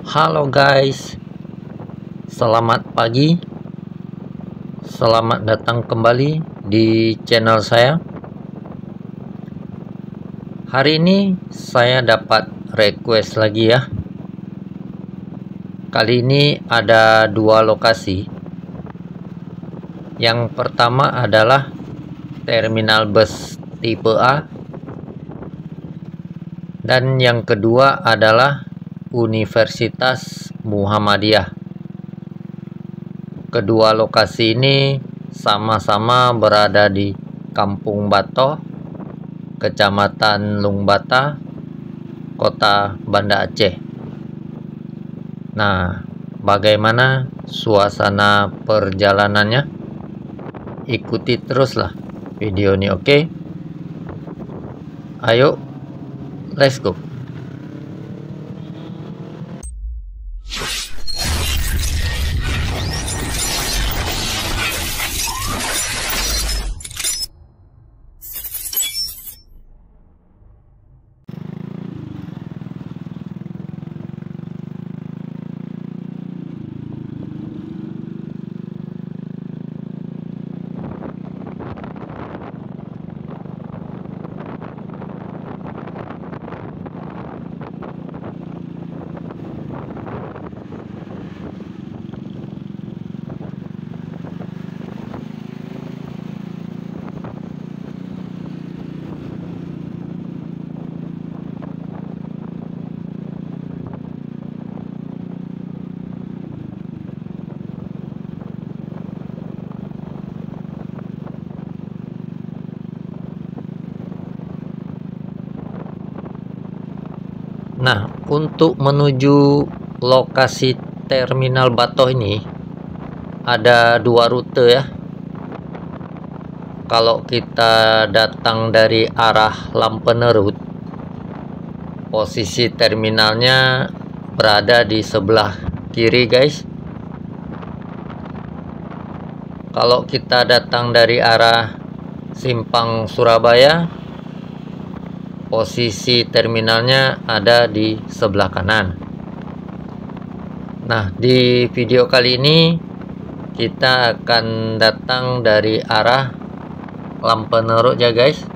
Halo guys, selamat pagi. Selamat datang kembali di channel saya. Hari ini saya dapat request lagi ya. Kali ini ada dua lokasi. Yang pertama adalah terminal bus tipe A, dan yang kedua adalah Universitas Muhammadiyah. Kedua lokasi ini sama-sama berada di Kampung Bato, Kecamatan Lungbata, Kota Banda Aceh. Nah, bagaimana suasana perjalanannya? Ikuti teruslah video ini, oke? Ayo, let's go. Nah, untuk menuju lokasi terminal Bato ini ada dua rute ya. Kalau kita datang dari arah Lampenerut, posisi terminalnya berada di sebelah kiri guys. Kalau kita datang dari arah Simpang Surabaya, posisi terminalnya ada di sebelah kanan. Nah, di video kali ini kita akan datang dari arah Lampenerut ya guys.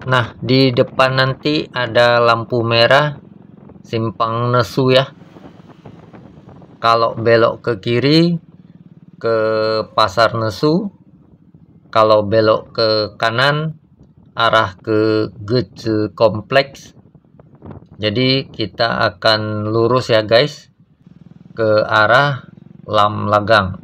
Nah, di depan nanti ada lampu merah Simpang Nesu ya. Kalau belok ke kiri ke Pasar Nesu, kalau belok ke kanan arah ke Gece Kompleks. Jadi kita akan lurus ya guys ke arah Lam Lagang.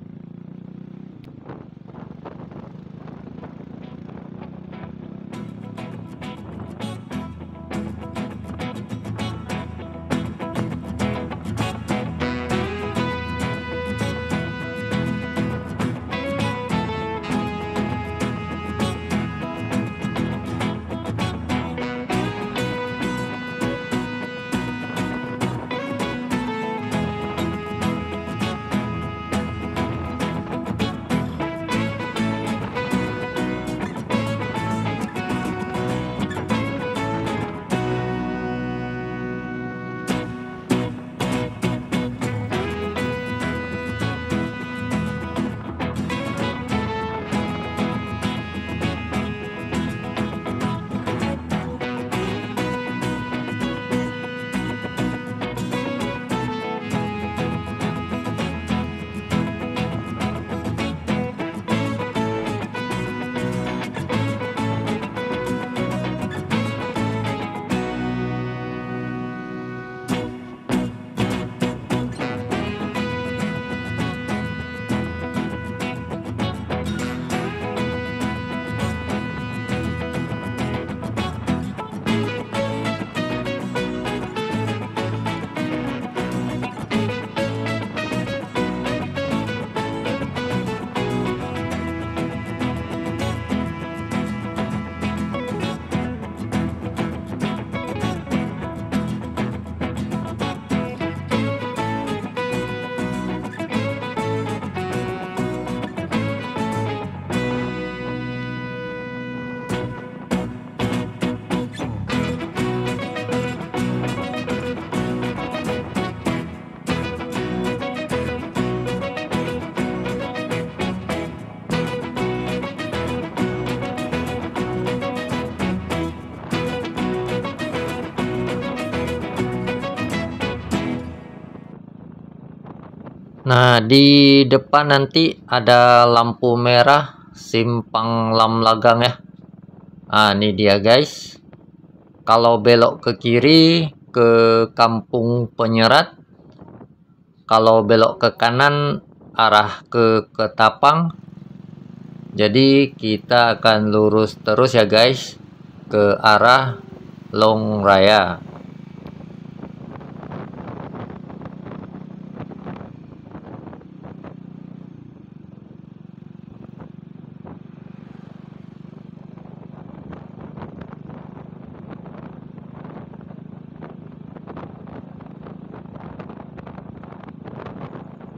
Nah, di depan nanti ada lampu merah simpang Lam Lagang ya. Nah, ini dia guys. Kalau belok ke kiri ke Kampung Penyerat, kalau belok ke kanan arah ke Ketapang. Jadi kita akan lurus terus ya guys ke arah Long Raya.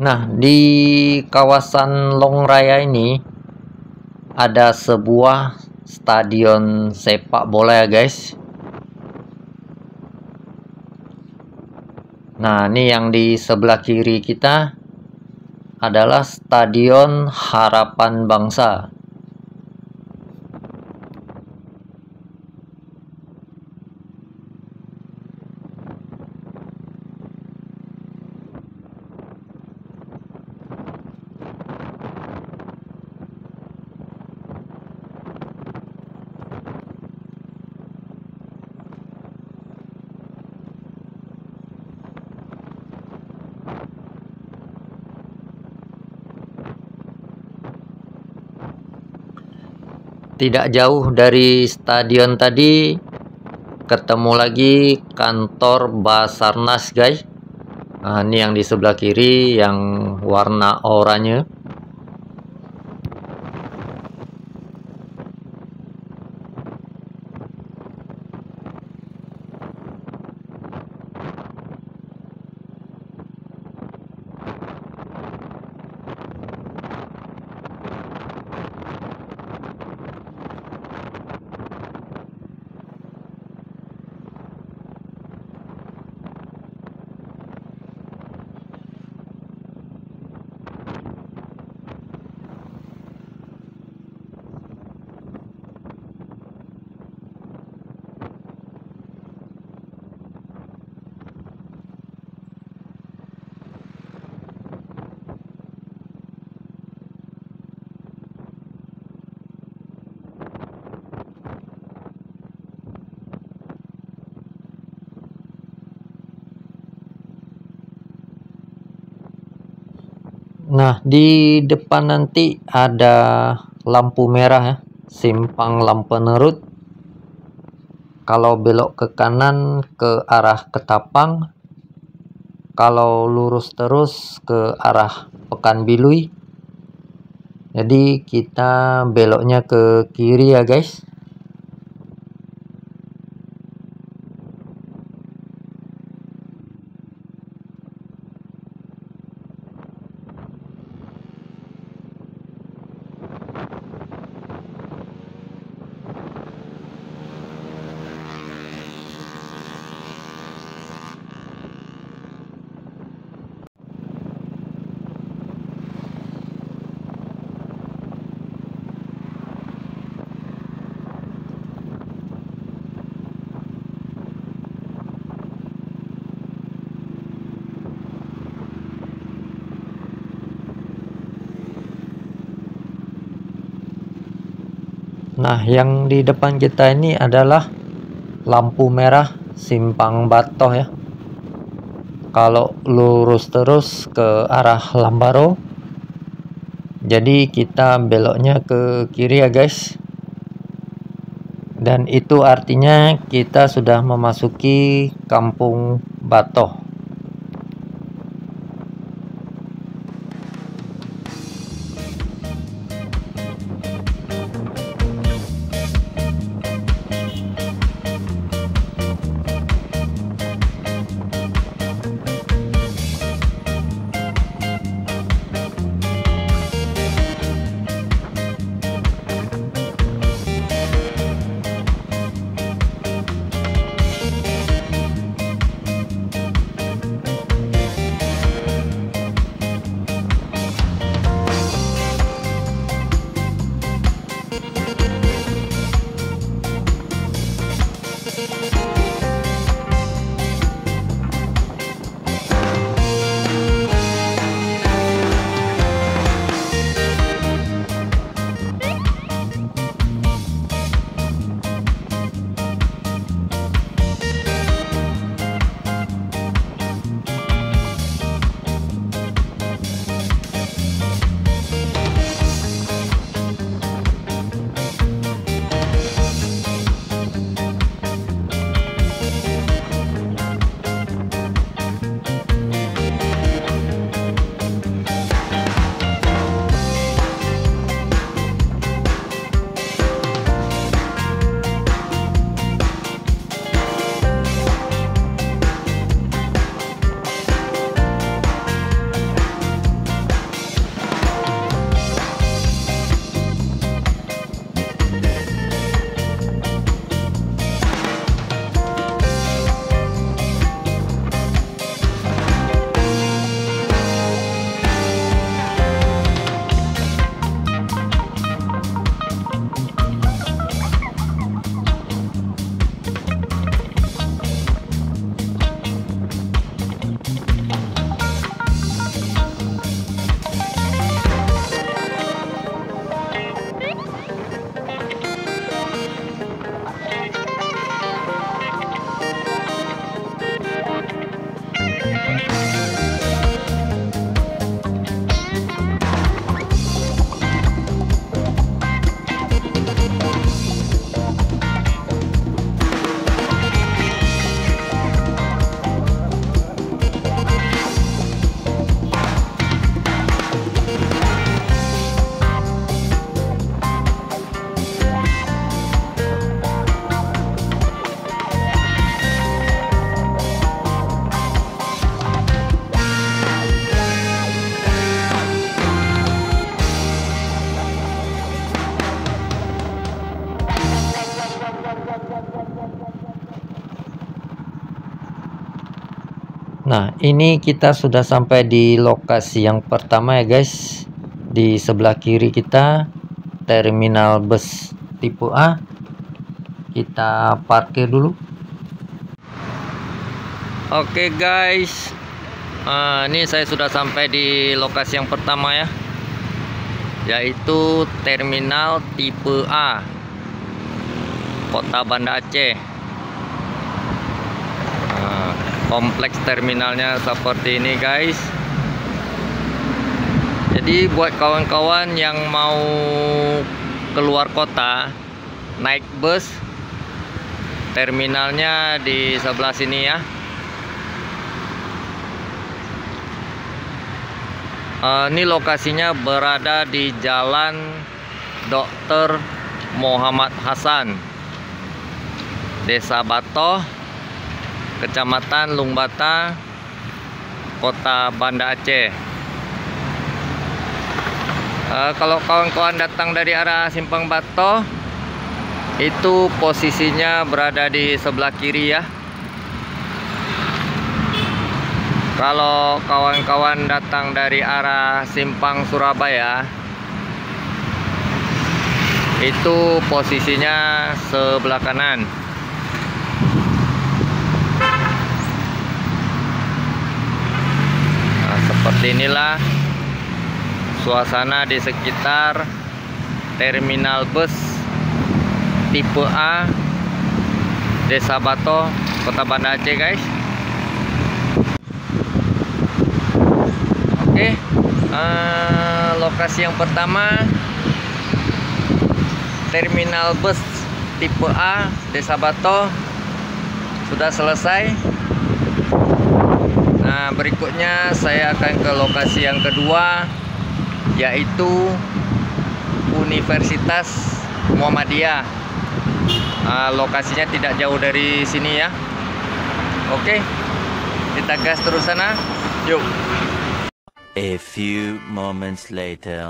Nah, di kawasan Long Raya ini ada sebuah stadion sepak bola ya guys. Nah, ini yang di sebelah kiri kita adalah Stadion Harapan Bangsa. Tidak jauh dari stadion tadi ketemu lagi kantor Basarnas guys. Nah, ini yang di sebelah kiri yang warna oranye. Nah, di depan nanti ada lampu merah ya, simpang Lampenerut. Kalau belok ke kanan ke arah Ketapang, kalau lurus terus ke arah Pekanbilui. Jadi kita beloknya ke kiri ya guys. Nah, yang di depan kita ini adalah lampu merah simpang Batoh ya. Kalau lurus terus ke arah Lambaro, jadi kita beloknya ke kiri ya guys. Dan itu artinya kita sudah memasuki Kampung Batoh. Nah, ini kita sudah sampai di lokasi yang pertama ya guys. Di sebelah kiri kita terminal bus tipe A. Kita parkir dulu. Oke guys, ini saya sudah sampai di lokasi yang pertama ya, yaitu terminal tipe A, Kota Banda Aceh. Kompleks terminalnya seperti ini guys. Jadi buat kawan-kawan yang mau keluar kota naik bus, terminalnya di sebelah sini ya. Ini lokasinya berada di Jalan Dr. Muhammad Hasan, Desa Batoh, Kecamatan Lungbata, Kota Banda Aceh. Kalau kawan-kawan datang dari arah Simpang Batoh, itu posisinya berada di sebelah kiri ya. Kalau kawan-kawan datang dari arah Simpang Surabaya, itu posisinya sebelah kanan. Nah, seperti inilah suasana di sekitar terminal bus tipe A, Desa Batoh, Kota Banda Aceh guys. Oke, lokasi yang pertama terminal bus tipe A, Desa Batoh sudah selesai. Nah, berikutnya saya akan ke lokasi yang kedua, yaitu Universitas Muhammadiyah. Lokasinya tidak jauh dari sini ya. Oke, kita gas terus sana. Yuk. A few moments later.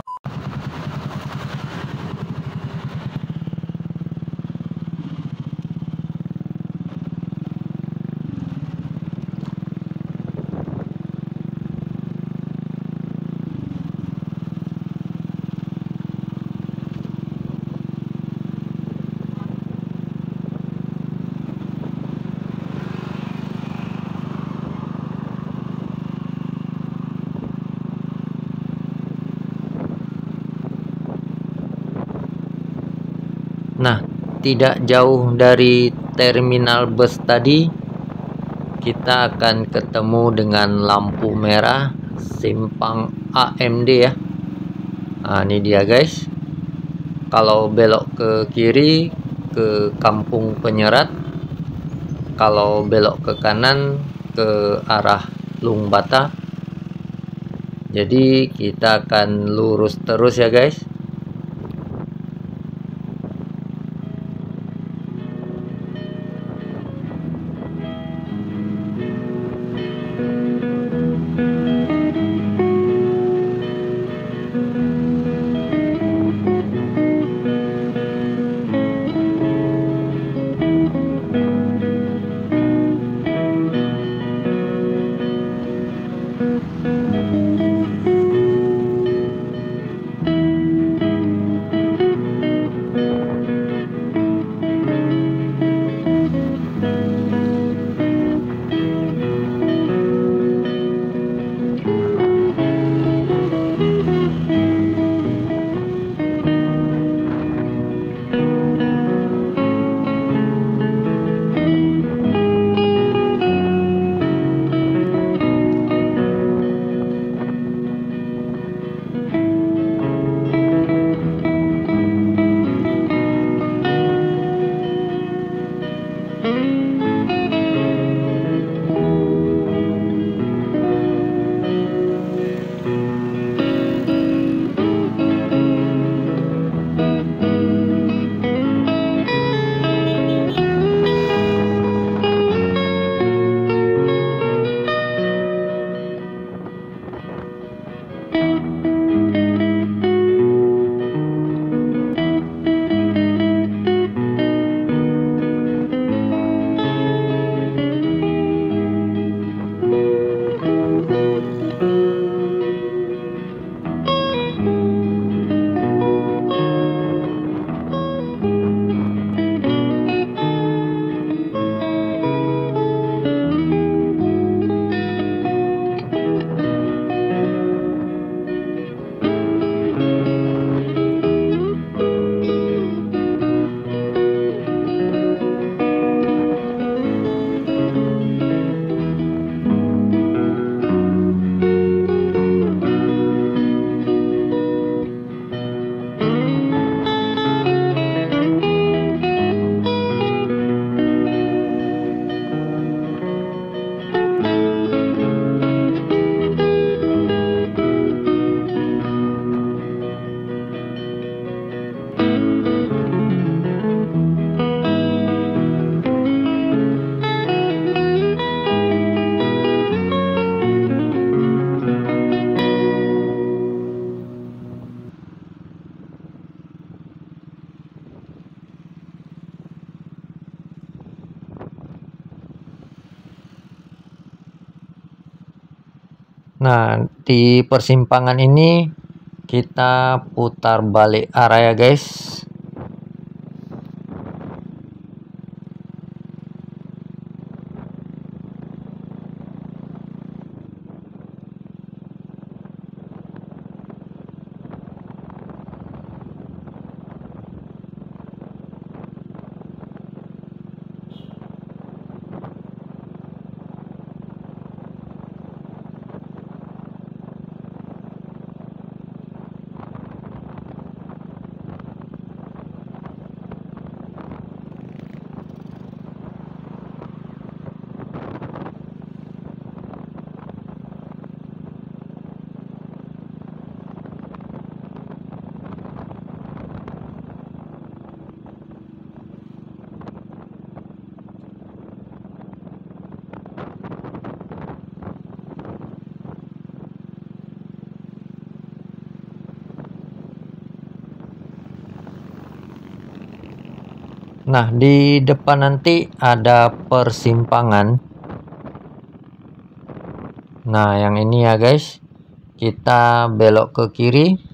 Nah, tidak jauh dari terminal bus tadi, kita akan ketemu dengan lampu merah simpang AMD ya. Nah, ini dia guys. Kalau belok ke kiri ke Kampung Penyerat, kalau belok ke kanan ke arah Lungbata. Jadi kita akan lurus terus ya guys. Nah, di persimpangan ini kita putar balik arah ya guys. Nah, di depan nanti ada persimpangan. Nah, yang ini ya guys. Kita belok ke kiri.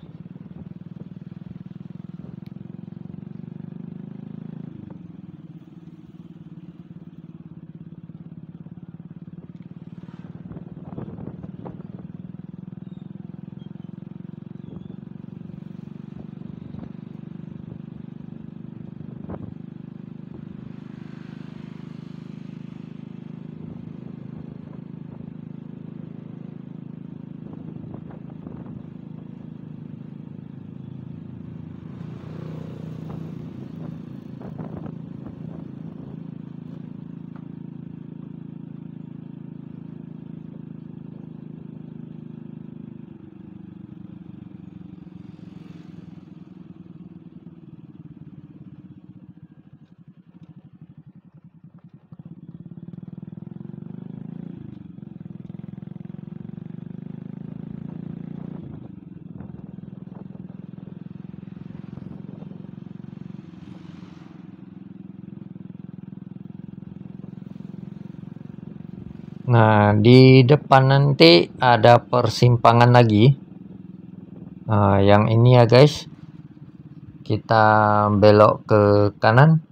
Nah, di depan nanti ada persimpangan lagi. Nah, yang ini ya guys. Kita belok ke kanan.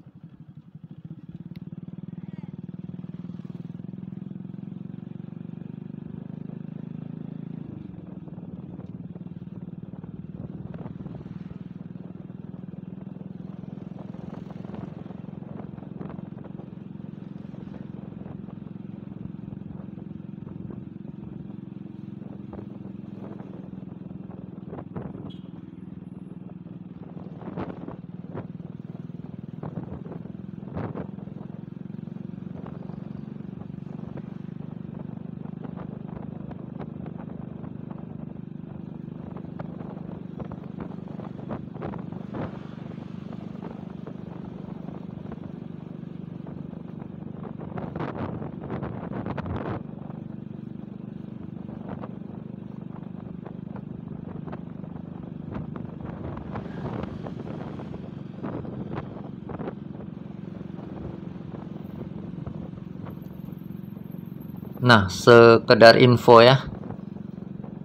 Nah, sekedar info ya.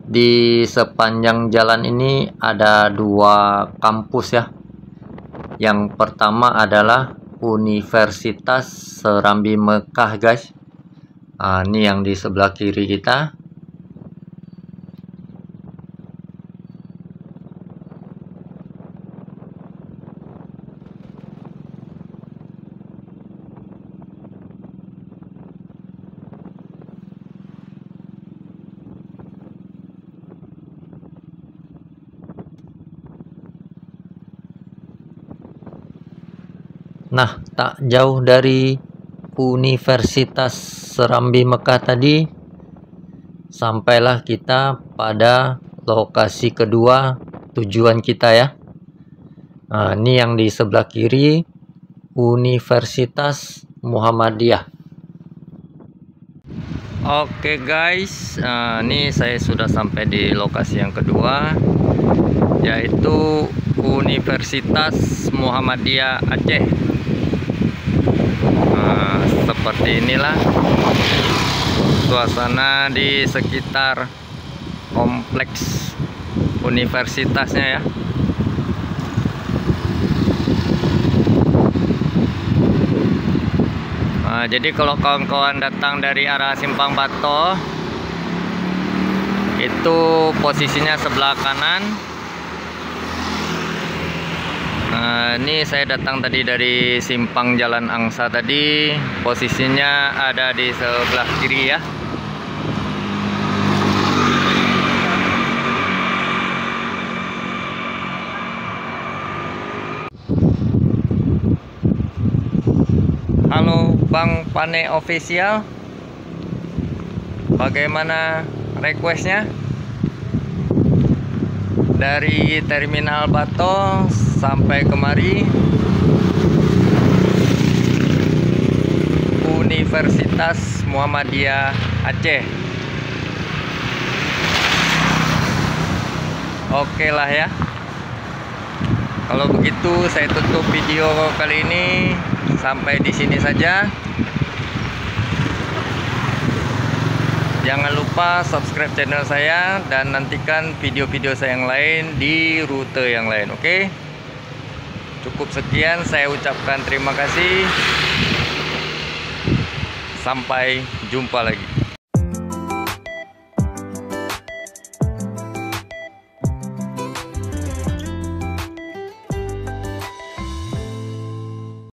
Di sepanjang jalan ini ada 2 kampus ya. Yang pertama adalah Universitas Serambi Mekah guys. Nah, ini yang di sebelah kiri kita. Nah, tak jauh dari Universitas Serambi Mekah tadi, sampailah kita pada lokasi kedua tujuan kita ya. Nah, ini yang di sebelah kiri, Universitas Muhammadiyah. Oke guys, ini saya sudah sampai di lokasi yang kedua, yaitu Universitas Muhammadiyah Aceh. Seperti inilah suasana di sekitar kompleks universitasnya ya. Nah, jadi kalau kawan-kawan datang dari arah Simpang Bato, itu posisinya sebelah kanan. Nah, ini saya datang tadi dari Simpang Jalan Angsa tadi, posisinya ada di sebelah kiri ya. Halo Bang Pane Official, bagaimana requestnya? Dari Terminal Bato sampai kemari Universitas Muhammadiyah Aceh. Oke lah ya. Kalau begitu saya tutup video kali ini sampai di sini saja. Jangan lupa subscribe channel saya dan nantikan video-video saya yang lain di rute yang lain. Oke? Cukup sekian, saya ucapkan terima kasih. Sampai jumpa lagi.